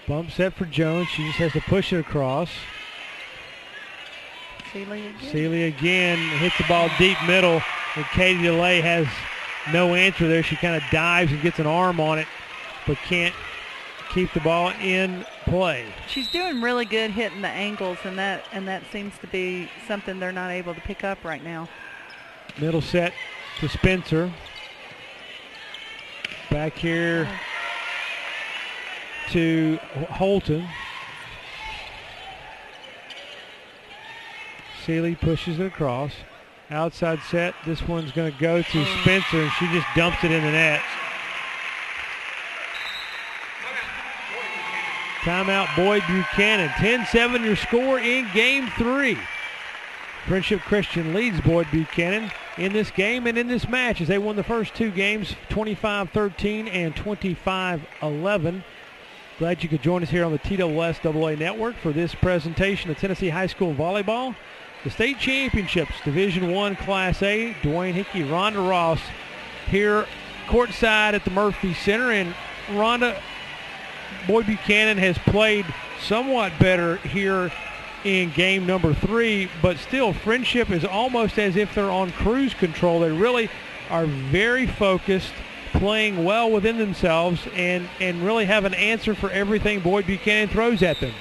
Bump set for Jones. She just has to push it across. Seeley again hits the ball deep middle, and Katie DeLay has no answer there. She kind of dives and gets an arm on it, but can't keep the ball in play. She's doing really good hitting the angles, and that seems to be something they're not able to pick up right now. Middle set to Spencer. Back here to Holton. Seeley pushes it across. Outside set. This one's going to go to Spencer, and she just dumps it in the net. Timeout, Boyd Buchanan. 10-7 your score in Game 3. Friendship Christian leads Boyd Buchanan in this game and in this match as they won the first two games, 25-13 and 25-11. Glad you could join us here on the TSSAA Network for this presentation of Tennessee High School Volleyball. The state championships, Division I Class A, Dwayne Hickey, Rhonda Ross here courtside at the Murphy Center. And Rhonda, Boyd Buchanan has played somewhat better here in game number 3, but still Friendship is almost as if they're on cruise control. They really are very focused, playing well within themselves, and really have an answer for everything Boyd Buchanan throws at them.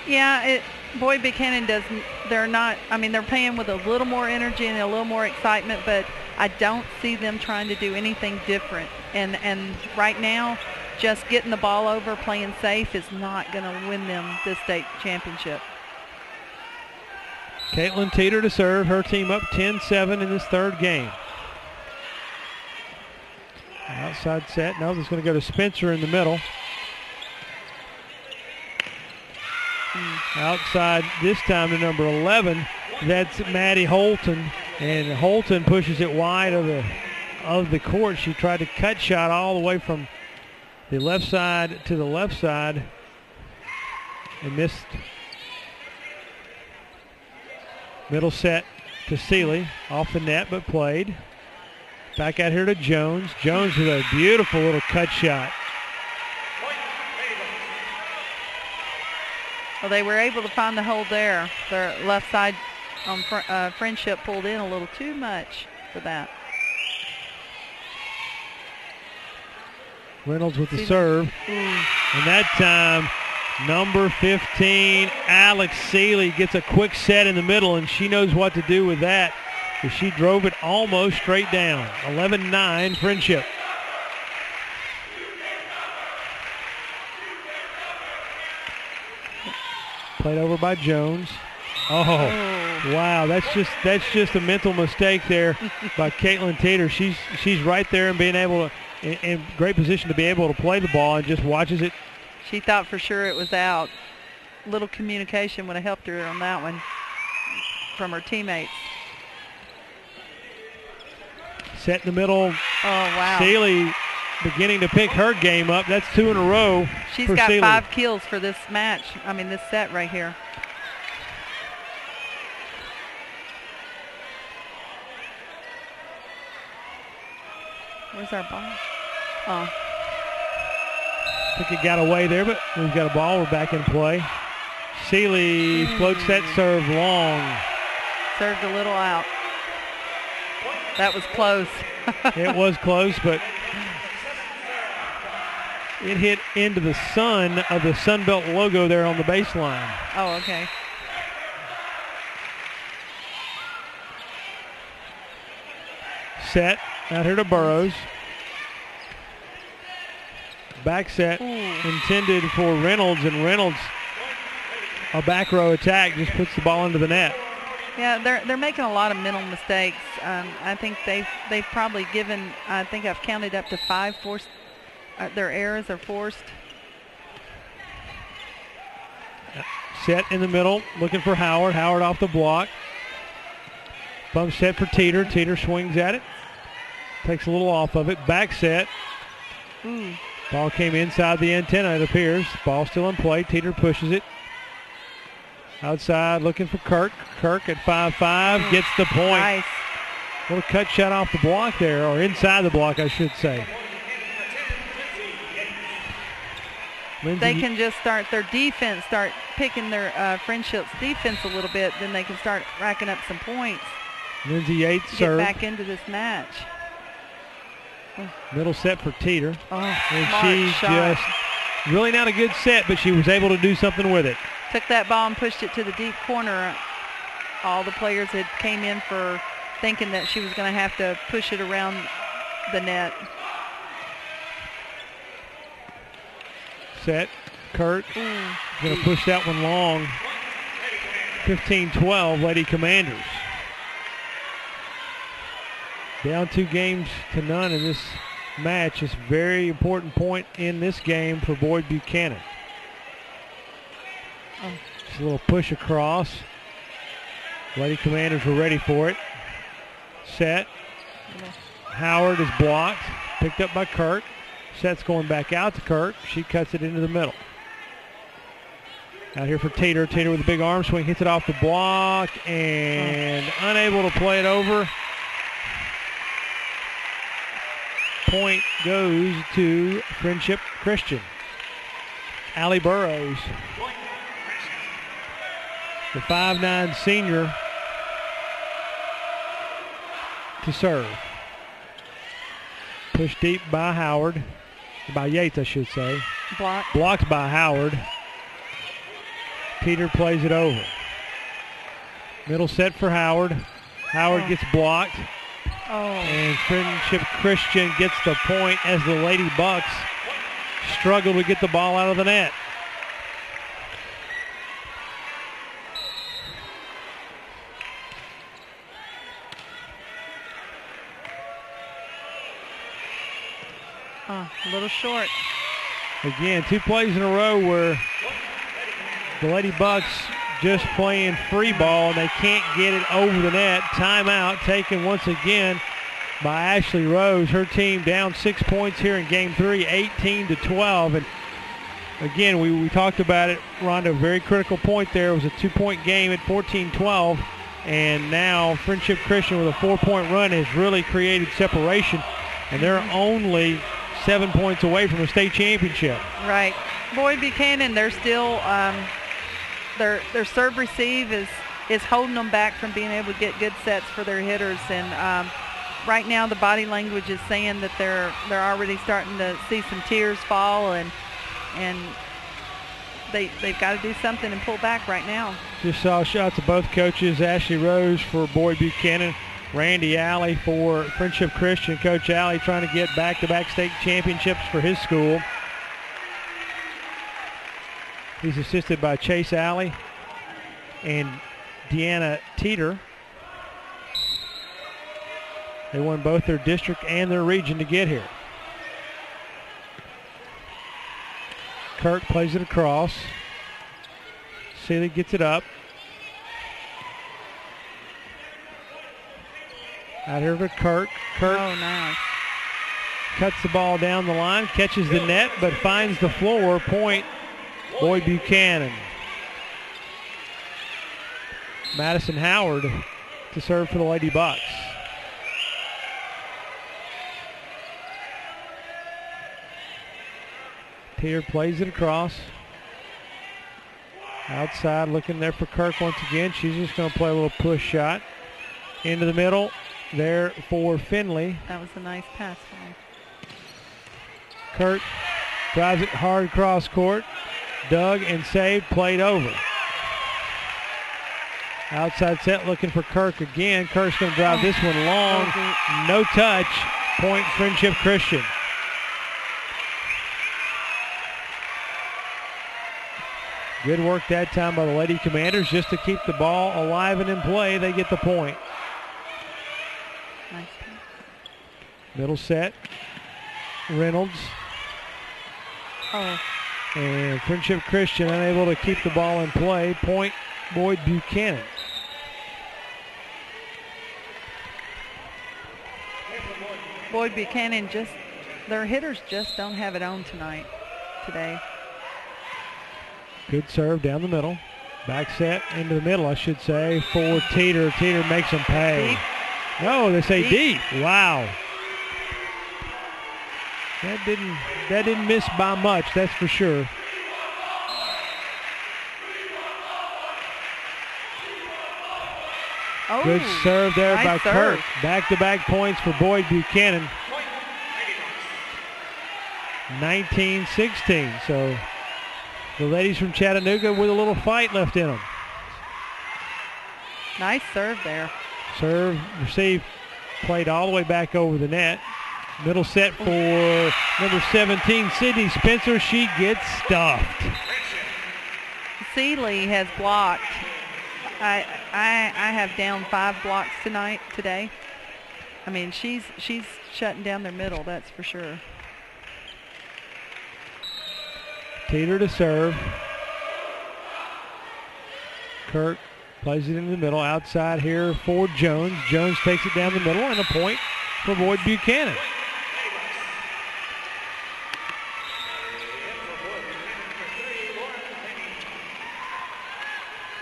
Yeah, Boyd Buchanan doesn't, they're not, I mean, they're playing with a little more energy and a little more excitement, but I don't see them trying to do anything different. And right now, just getting the ball over, playing safe is not going to win them this state championship. Caitlin Teeter to serve. Her team up 10-7 in this third game. Outside set. No, it's going to go to Spencer in the middle. Outside this time to number 11. That's Maddie Holton, and Holton pushes it wide of the court. She tried to cut shot all the way from the left side to the left side and missed. Middle set to Seeley, off the net but played. Back out here to Jones. Jones with a beautiful little cut shot. Well, they were able to find the hole there. Their left side on Friendship pulled in a little too much for that. Reynolds with the serve. And that time, number 15, Alex Seeley, gets a quick set in the middle, and she knows what to do with that. She drove it almost straight down. 11-9 Friendship. Played over by Jones. Oh, wow! That's just a mental mistake there by Caitlin Teeter. She's right there and being able to, in great position to be able to play the ball, and just watches it. She thought for sure it was out. Little communication would have helped her on that one from her teammates. Set in the middle. Oh, wow. Seeley beginning to pick her game up. That's 2 in a row. She's for got Seeley. 5 kills for this match. I mean, this set right here. Where's our ball? Oh. I think it got away there, but we've got a ball. We're back in play. Seeley floats that serve long. Served a little out. That was close. It was close, but it hit into the sun of the Sunbelt logo there on the baseline. Oh, okay. Set out here to Burrows. Back set intended for Reynolds, and Reynolds, a back row attack, just puts the ball into the net. Yeah, they're making a lot of mental mistakes. I think they've probably given, I think I've counted up to 5 forced, their errors are forced. Set in the middle, looking for Howard. Howard off the block. Bump set for Teeter. Teeter swings at it. Takes a little off of it. Back set. Ball came inside the antenna, it appears. Ball still in play. Teeter pushes it. Outside looking for Kirk. Kirk at 5'5", gets the point. Nice. Little cut shot off the block there, or inside the block, I should say. Lindsay, they can just start their defense, start picking their Friendship's defense a little bit, then they can start racking up some points. Lindsay Yates get serve. Back into this match. Middle set for Teeter. And she just, really not a good set, but she was able to do something with it. Took that ball and pushed it to the deep corner. All the players had came in for thinking that she was going to have to push it around the net. Set. Kurt going to push that one long. 15-12, Lady Commanders. Down 2 games to none in this match. It's a very important point in this game for Boyd Buchanan. Just a little push across. Lady Commanders were ready for it. Set. Howard is blocked. Picked up by Kirk. Set's going back out to Kirk. She cuts it into the middle. Out here for Teeter. Teeter with a big arm swing. Hits it off the block and unable to play it over. Point goes to Friendship Christian. Allie Burrows, the 5'9" senior, to serve. Pushed deep by Howard, by Yates, I should say. Blocked by Howard. Peter plays it over. Middle set for Howard. Howard gets blocked. And Friendship Christian gets the point as the Lady Bucks struggle to get the ball out of the net. A little short. Again, 2 plays in a row where the Lady Bucks just playing free ball, and they can't get it over the net. Timeout taken once again by Ashley Rose. Her team down 6 points here in game 3, 18-12. And again, we talked about it, Rhonda, a very critical point there. It was a 2-point game at 14-12, and now Friendship Christian with a 4-point run has really created separation, and they're only 7 points away from a state championship. Right. Boyd Buchanan, they're still their serve receive is holding them back from being able to get good sets for their hitters, and right now the body language is saying that they're already starting to see some tears fall, and they've got to do something and pull back right now. Just saw shots of both coaches. Ashley Rose for Boyd Buchanan, Randy Alley for Friendship Christian. Coach Alley trying to get back-to-back state championships for his school. He's assisted by Chase Alley and Deanna Teeter. They won both their district and their region to get here. Kirk plays it across. Seeley gets it up. Out here for Kirk. Kirk nice. Cuts the ball down the line, catches the net, but finds the floor. Point Boyd Buchanan. Madison Howard to serve for the Lady Bucks. Teeter plays it across. Outside, looking there for Kirk once again. She's just going to play a little push shot. Into the middle there for Finley. That was a nice pass for him. Kirk drives it hard cross court. Dug and saved, played over. Outside set looking for Kirk again. Kirk's going to drive this one long. No touch. Point Friendship Christian. Good work that time by the Lady Commanders just to keep the ball alive and in play. They get the point. Nice. Middle set. Reynolds. Oh. And Friendship Christian unable to keep the ball in play. Point Boyd Buchanan. Boyd Buchanan their hitters just don't have it on today. Good serve down the middle. Back set into the middle, I should say, for Teeter. Teeter makes them pay. Deep. No, they say deep. Wow. That didn't miss by much, that's for sure. Oh, Good serve there nice by serve. Kirk. Back-to-back points for Boyd Buchanan. 19-16. So the ladies from Chattanooga with a little fight left in them. Nice serve there. Serve, receive, played all the way back over the net. Middle set for number 17, Sydney Spencer. She gets stuffed. Seeley has blocked. I have down 5 blocks today. I mean, she's shutting down their middle, that's for sure. Teeter to serve. Kirk plays it in the middle. Outside here for Jones. Jones takes it down the middle, and a point for Boyd Buchanan.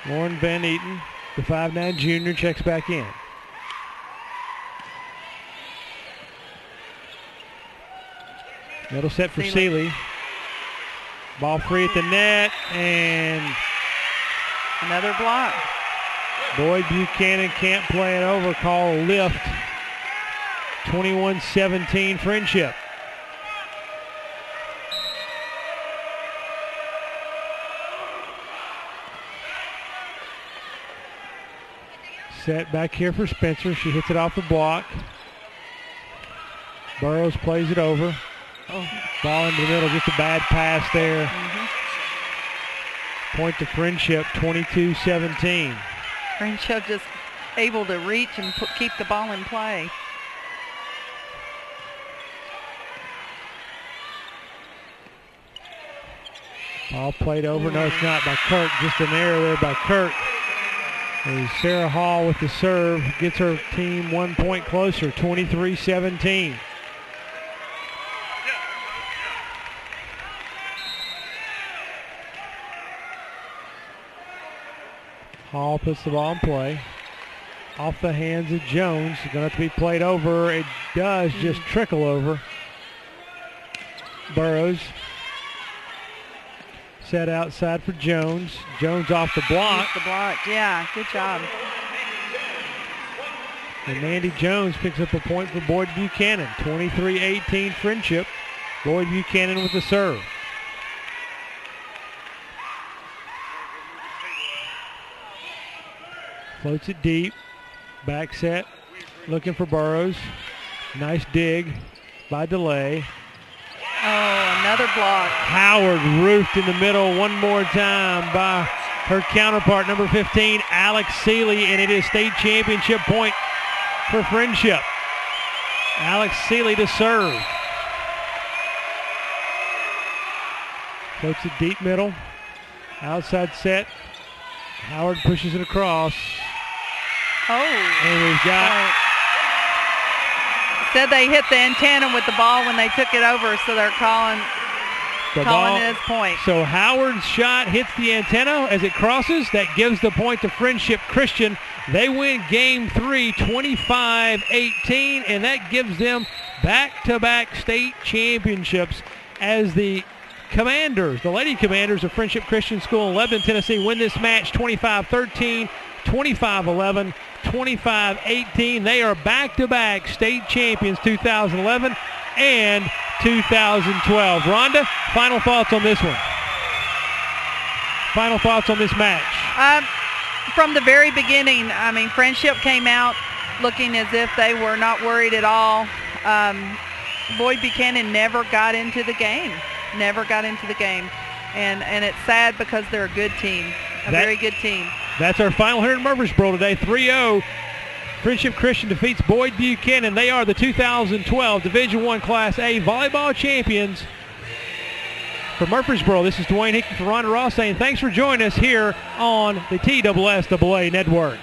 Lauren Van Eaton, the 5'9" junior, checks back in. Middle set for Seeley. Ball free at the net, and another block. Boyd Buchanan can't play it over. Call a lift. 21-17 Friendship. Set back here for Spencer. She hits it off the block. Burrows plays it over. Oh. Ball into the middle, just a bad pass there. Point to Friendship, 22-17. Friendship just able to reach and keep the ball in play. Ball played over. No, it's not by Kirk. Just an error there by Kirk. As Sarah Hall with the serve gets her team 1 point closer, 23-17. Hall puts the ball in play. Off the hands of Jones. It's going to have to be played over. It does just trickle over. Burrows. Set outside for Jones. Jones off the block. The block, yeah, good job. And Mandy Jones picks up a point for Boyd Buchanan. 23-18 Friendship. Boyd Buchanan with the serve. Floats it deep. Back set. Looking for Burrows. Nice dig by DeLay. Oh, another block. Howard roofed in the middle one more time by her counterpart, number 15, Alex Seeley, and it is state championship point for Friendship. Alex Seeley to serve. Floats it deep middle. Outside set. Howard pushes it across. Oh. And we've got... Said they hit the antenna with the ball when they took it over, so they're calling it as point. So Howard's shot hits the antenna as it crosses. That gives the point to Friendship Christian. They win game 3, 25-18, and that gives them back-to-back state championships as the Commanders, the Lady Commanders of Friendship Christian School in Lebanon, Tennessee, win this match 25-13, 25-11, 25-18. They are back-to-back state champions 2011 and 2012. Rhonda, final thoughts on this one? Final thoughts on this match? From the very beginning, I mean, Friendship came out looking as if they were not worried at all. Boyd Buchanan never got into the game. And it's sad because they're a good team, very good team. That's our final here in Murfreesboro today. 3-0. Friendship Christian defeats Boyd Buchanan. They are the 2012 Division I Class A volleyball champions. For Murfreesboro, this is Dwayne Hickey for Rhonda Ross saying thanks for joining us here on the TSSAA Network.